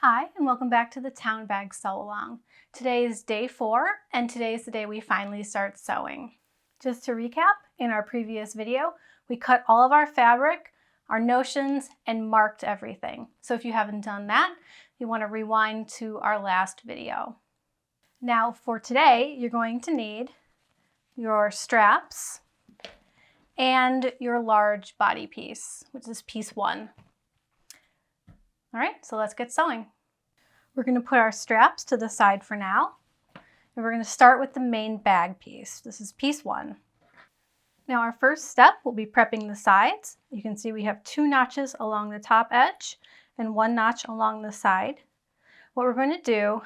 Hi, and welcome back to the Town Bag Sew Along. Today is day 4, and today is the day we finally start sewing. Just to recap, in our previous video, we cut all of our fabric, our notions, and marked everything. So if you haven't done that, you want to rewind to our last video. Now for today, you're going to need your straps and your large body piece, which is piece 1. All right, so let's get sewing. We're going to put our straps to the side for now, and we're going to start with the main bag piece. This is piece 1. Now our first step will be prepping the sides. You can see we have 2 notches along the top edge and 1 notch along the side. What we're going to do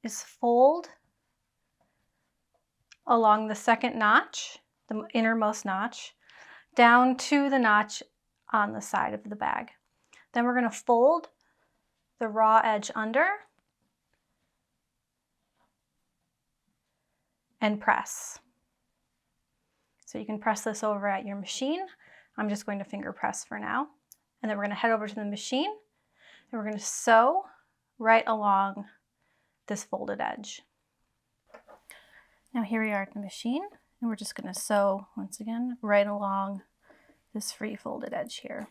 is fold along the second notch, the innermost notch, down to the notch on the side of the bag. Then we're going to fold the raw edge under and press. So you can press this over at your machine. I'm just going to finger press for now. And then we're going to head over to the machine and we're going to sew right along this folded edge. Now here we are at the machine, and we're just going to sew once again right along this free folded edge here.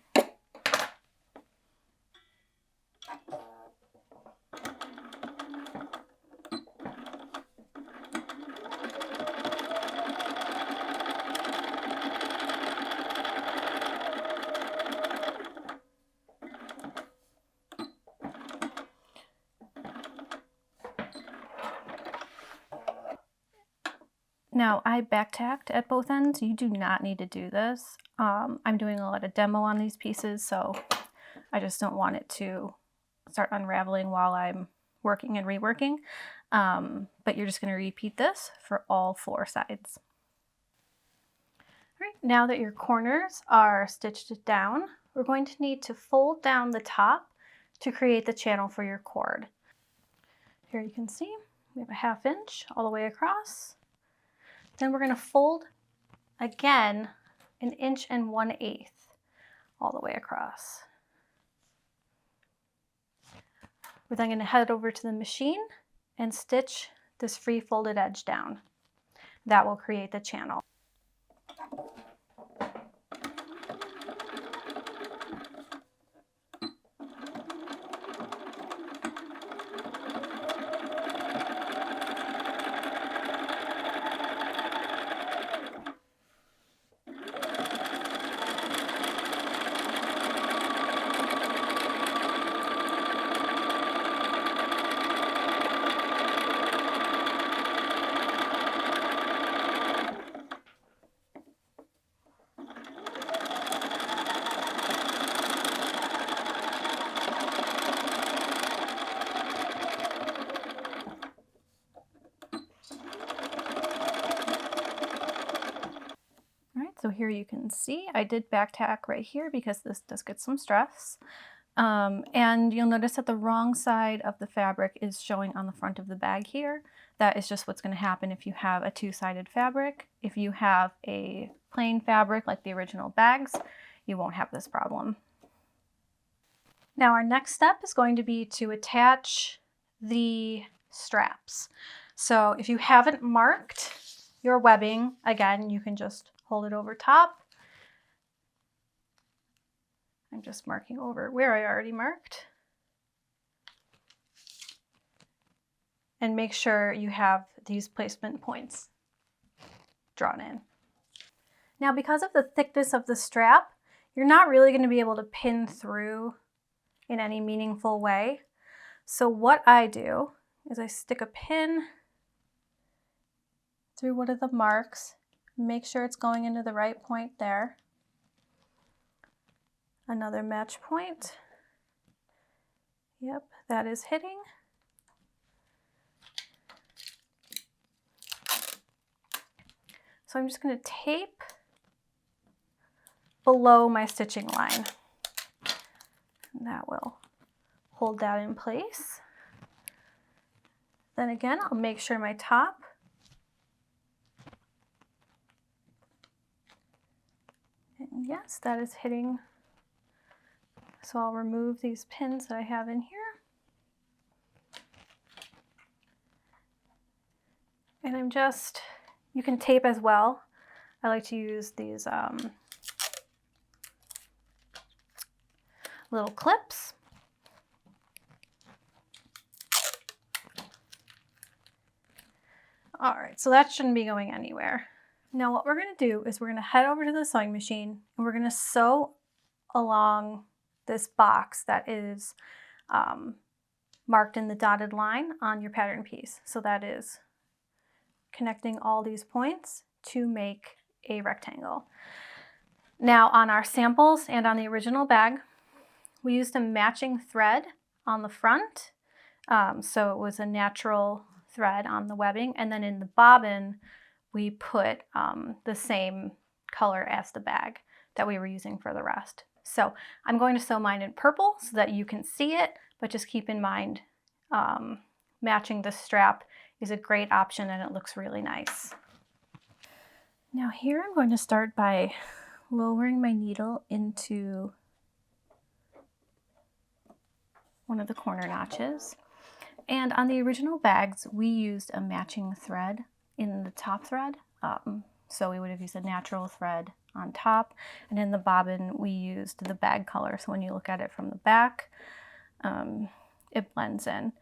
Now I back tacked at both ends. You do not need to do this. I'm doing a lot of demo on these pieces, so I just don't want it to start unraveling while I'm working and reworking. But you're just going to repeat this for all 4 sides. All right, now that your corners are stitched down, we're going to need to fold down the top to create the channel for your cord. Here you can see we have a 1/2 inch all the way across. Then we're going to fold again 1 1/8 inches all the way across. We're then going to head over to the machine and stitch this free folded edge down. That will create the channel. So here you can see I did back tack right here because this does get some stress. And you'll notice that the wrong side of the fabric is showing on the front of the bag here. That is just what's going to happen if you have a 2-sided fabric. If you have a plain fabric like the original bags, you won't have this problem. Now our next step is going to be to attach the straps. So if you haven't marked your webbing, again, you can just hold it over top. I'm just marking over where I already marked. And make sure you have these placement points drawn in. Now, because of the thickness of the strap, you're not really going to be able to pin through in any meaningful way. So what I do is I stick a pin through one of the marks. Make sure it's going into the right point there. Another match point. Yep, that is hitting. So I'm just going to tape below my stitching line. And that will hold that in place. Then again, I'll make sure my top and yes, that is hitting. So I'll remove these pins that I have in here. And you can tape as well. I like to use these little clips. All right, so that shouldn't be going anywhere. Now what we're gonna do is we're gonna head over to the sewing machine and we're gonna sew along this box that is marked in the dotted line on your pattern piece. So that is connecting all these points to make a rectangle. Now on our samples and on the original bag, we used a matching thread on the front. So it was a natural thread on the webbing, and then in the bobbin, we put the same color as the bag that we were using for the rest. So I'm going to sew mine in purple so that you can see it, but just keep in mind matching the strap is a great option and it looks really nice. Now here I'm going to start by lowering my needle into one of the corner notches. And on the original bags, we used a matching thread in the top thread. So we would have used a natural thread on top, and in the bobbin, we used the bag color. So when you look at it from the back, it blends in.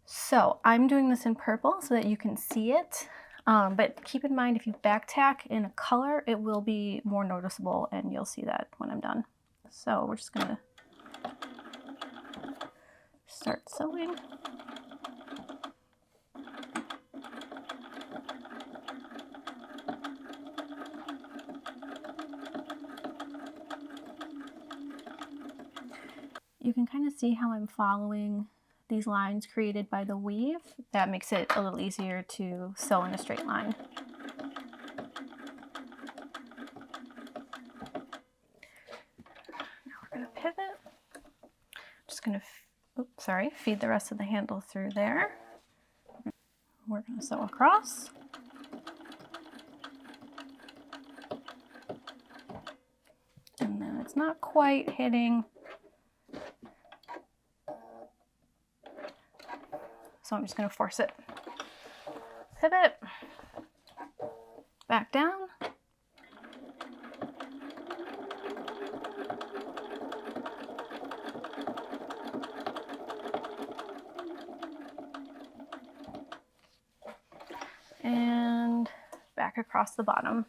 So I'm doing this in purple so that you can see it. But keep in mind, if you back tack in a color, it will be more noticeable, and you'll see that when I'm done. So we're just gonna start sewing. You can kind of see how I'm following these lines created by the weave. That makes it a little easier to sew in a straight line. Now we're going to pivot. Just going to feed the rest of the handle through there. We're going to sew across. And then it's not quite hitting. So I'm just going to force it. Pivot, back down. And back across the bottom.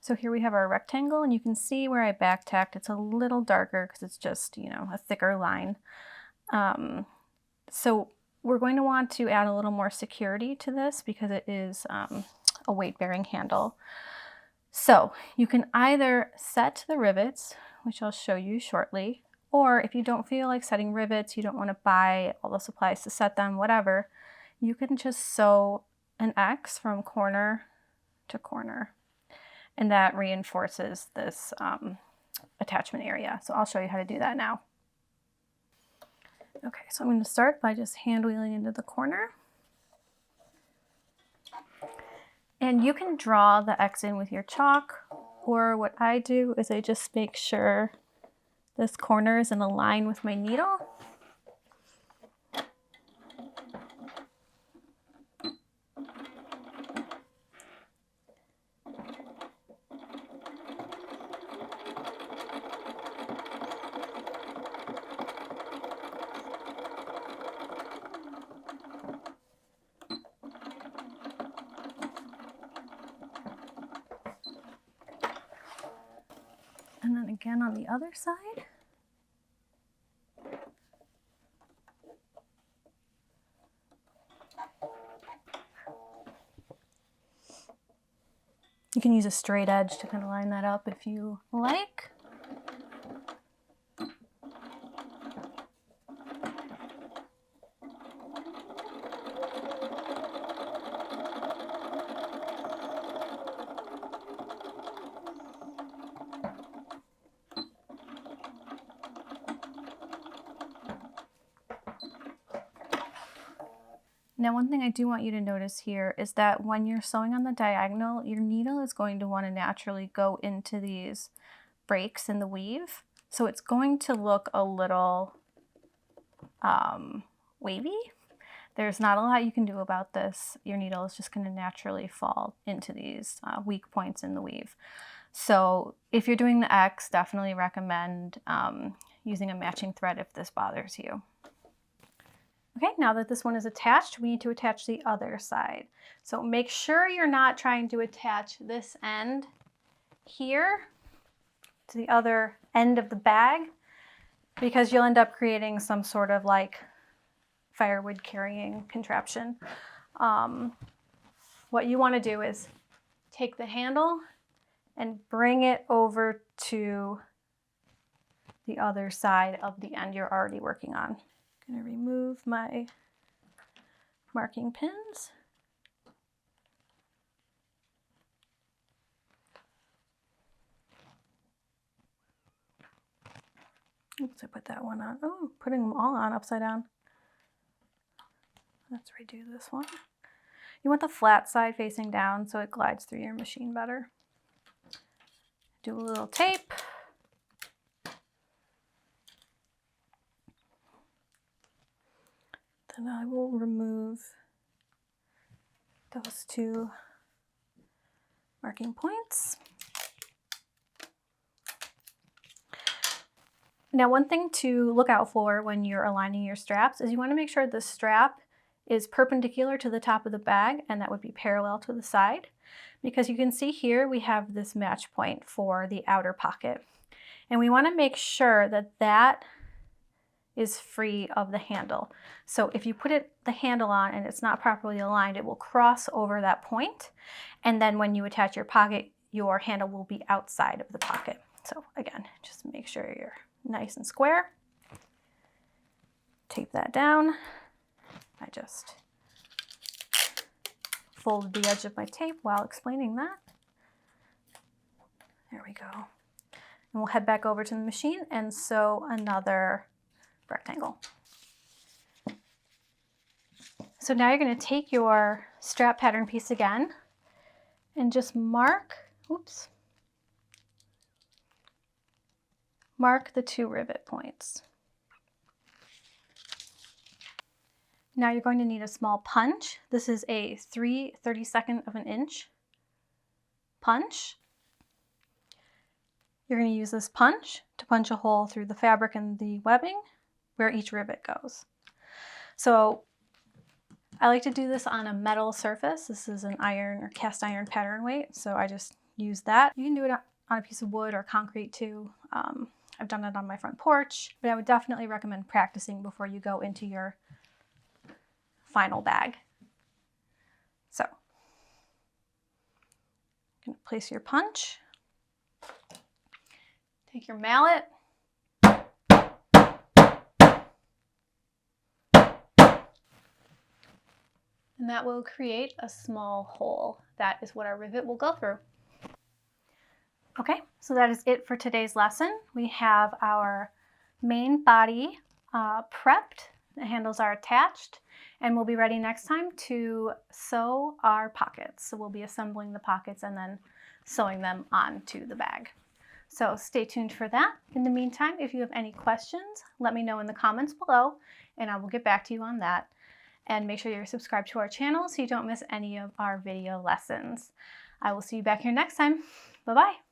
So here we have our rectangle, and you can see where I back tacked. It's a little darker because it's just, a thicker line. So we're going to want to add a little more security to this because it is a weight-bearing handle. So you can either set the rivets, which I'll show you shortly, or if you don't feel like setting rivets, you don't want to buy all the supplies to set them, whatever, you can just sew an X from corner to corner. And that reinforces this attachment area. So I'll show you how to do that now. Okay, so I'm going to start by just hand wheeling into the corner. And you can draw the X in with your chalk, or what I do is I just make sure this corner is in a line with my needle. And then again on the other side. You can use a straight edge to kind of line that up if you like. Now, one thing I do want you to notice here is that when you're sewing on the diagonal, your needle is going to want to naturally go into these breaks in the weave. So it's going to look a little wavy. There's not a lot you can do about this. Your needle is just going to naturally fall into these weak points in the weave. So if you're doing the X, definitely recommend using a matching thread if this bothers you. Okay, now that this one is attached, we need to attach the other side. So make sure you're not trying to attach this end here to the other end of the bag, because you'll end up creating some sort of like firewood carrying contraption. What you want to do is take the handle and bring it over to the other side of the end you're already working on. I'm going to remove my marking pins. Oops, I put that one on. Oh, putting them all on upside down. Let's redo this one. You want the flat side facing down so it glides through your machine better. Do a little tape. Then I will remove those two marking points. Now, one thing to look out for when you're aligning your straps is you want to make sure the strap is perpendicular to the top of the bag, and that would be parallel to the side, because you can see here we have this match point for the outer pocket, and we want to make sure that that is free of the handle. So if you put the handle on and it's not properly aligned, it will cross over that point, and then when you attach your pocket, your handle will be outside of the pocket. So again, just make sure you're nice and square. Tape that down. I just folded the edge of my tape while explaining that. There we go. And we'll head back over to the machine and sew another rectangle. So now you're going to take your strap pattern piece again and just mark the 2 rivet points. Now you're going to need a small punch. This is a 3/32 of an inch punch. You're going to use this punch to punch a hole through the fabric and the webbing where each rivet goes. So I like to do this on a metal surface. This is an iron or cast iron pattern weight, so I just use that. You can do it on a piece of wood or concrete too. I've done it on my front porch, but I would definitely recommend practicing before you go into your final bag. So, you're going to place your punch, take your mallet, and that will create a small hole. That is what our rivet will go through. Okay, so that is it for today's lesson. We have our main body prepped, the handles are attached, and we'll be ready next time to sew our pockets. So we'll be assembling the pockets and then sewing them onto the bag. So stay tuned for that. In the meantime, if you have any questions, let me know in the comments below and I will get back to you on that. And make sure you're subscribed to our channel so you don't miss any of our video lessons. I will see you back here next time. Bye-bye.